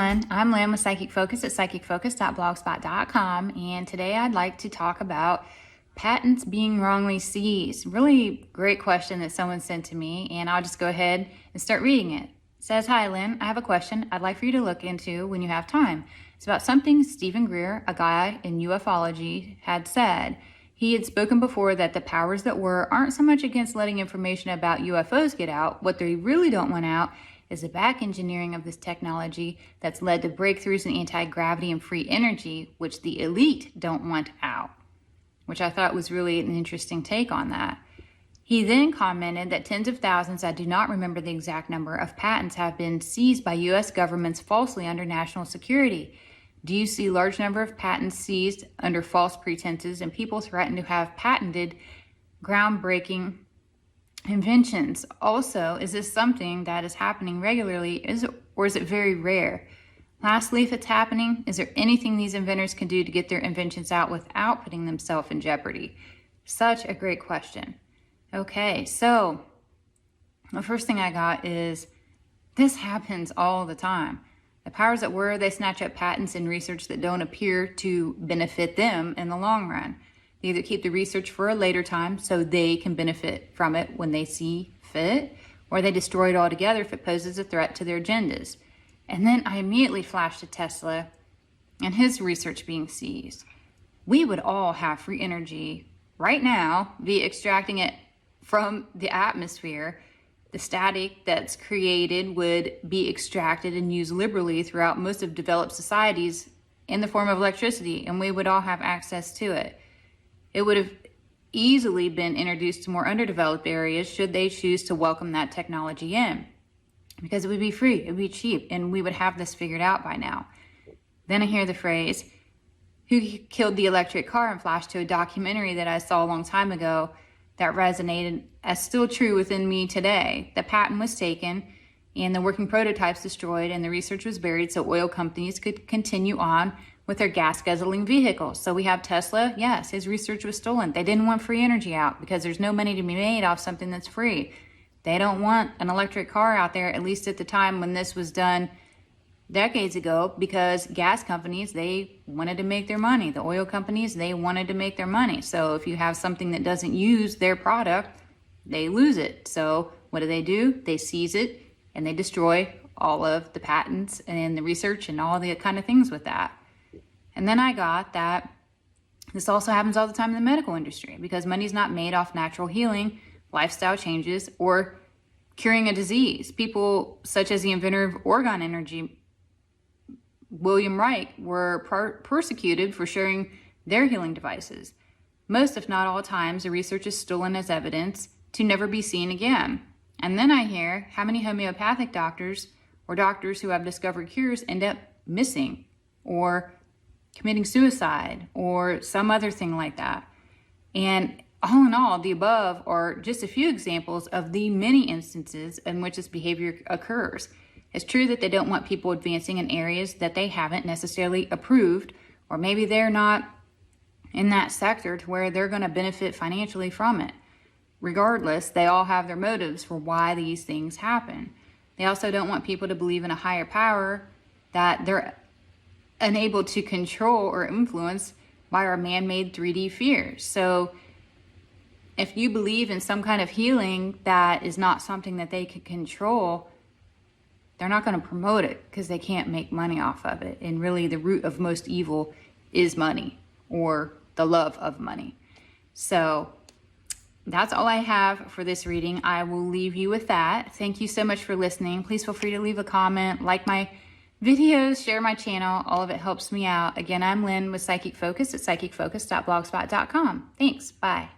everyone, I'm Lynn with Psychic Focus at psychicfocus.blogspot.com, and today I'd like to talk about patents being wrongly seized. Really great question that someone sent to me, and I'll just go ahead and start reading it. It says, "Hi Lynn, I have a question I'd like for you to look into when you have time. It's about something Stephen Greer, a guy in ufology, had said. He had spoken before that the powers that were aren't so much against letting information about UFOs get out. What they really don't want out is the back engineering of this technology that's led to breakthroughs in anti-gravity and free energy, which the elite don't want out," which I thought was really an interesting take on that. He then commented that tens of thousands, I do not remember the exact number, of patents have been seized by U.S. governments falsely under national security. Do you see a large number of patents seized under false pretenses and people threaten to have patented groundbreaking inventions? Also, is this something that is happening regularly, or is it very rare? Lastly, if it's happening, is there anything these inventors can do to get their inventions out without putting themselves in jeopardy? Such a great question. Okay, so the first thing I got is this happens all the time. The powers that were, they snatch up patents and research that don't appear to benefit them in the long run. They either keep the research for a later time so they can benefit from it when they see fit, or they destroy it altogether if it poses a threat to their agendas. And then I immediately flashed to Tesla and his research being seized. We would all have free energy right now, be extracting it from the atmosphere. The static that's created would be extracted and used liberally throughout most of developed societies in the form of electricity, and we would all have access to it. It would have easily been introduced to more underdeveloped areas should they choose to welcome that technology in, because it would be free, it would be cheap, and we would have this figured out by now. Then I hear the phrase, "Who killed the electric car?" and flash to a documentary that I saw a long time ago that resonated as still true within me today. The patent was taken and the working prototypes destroyed, and the research was buried so oil companies could continue on with their gas guzzling vehicles. So we have Tesla. Yes, his research was stolen. They didn't want free energy out because there's no money to be made off something that's free. They don't want an electric car out there, at least at the time when this was done decades ago, because gas companies, they wanted to make their money. The oil companies, they wanted to make their money. So if you have something that doesn't use their product, they lose it. So what do? They seize it and they destroy all of the patents and the research and all the kind of things with that. And then I got that this also happens all the time in the medical industry, because money's not made off natural healing, lifestyle changes, or curing a disease. People such as the inventor of organ energy, William Reich, were persecuted for sharing their healing devices. Most, if not all times, the research is stolen as evidence to never be seen again. And then I hear how many homeopathic doctors or doctors who have discovered cures end up missing or committing suicide or some other thing like that. And all in all, the above are just a few examples of the many instances in which this behavior occurs. It's true that they don't want people advancing in areas that they haven't necessarily approved, or maybe they're not in that sector to where they're going to benefit financially from it. Regardless, they all have their motives for why these things happen. They also don't want people to believe in a higher power that they're unable to control or influence by our man-made 3D fears. So if you believe in some kind of healing that is not something that they can control, they're not going to promote it because they can't make money off of it. And really the root of most evil is money, or the love of money. So that's all I have for this reading. I will leave you with that. Thank you so much for listening. Please feel free to leave a comment, like my videos, share my channel. All of it helps me out. Again, I'm Lynn with Psychic Focus at psychicfocus.blogspot.com. Thanks. Bye.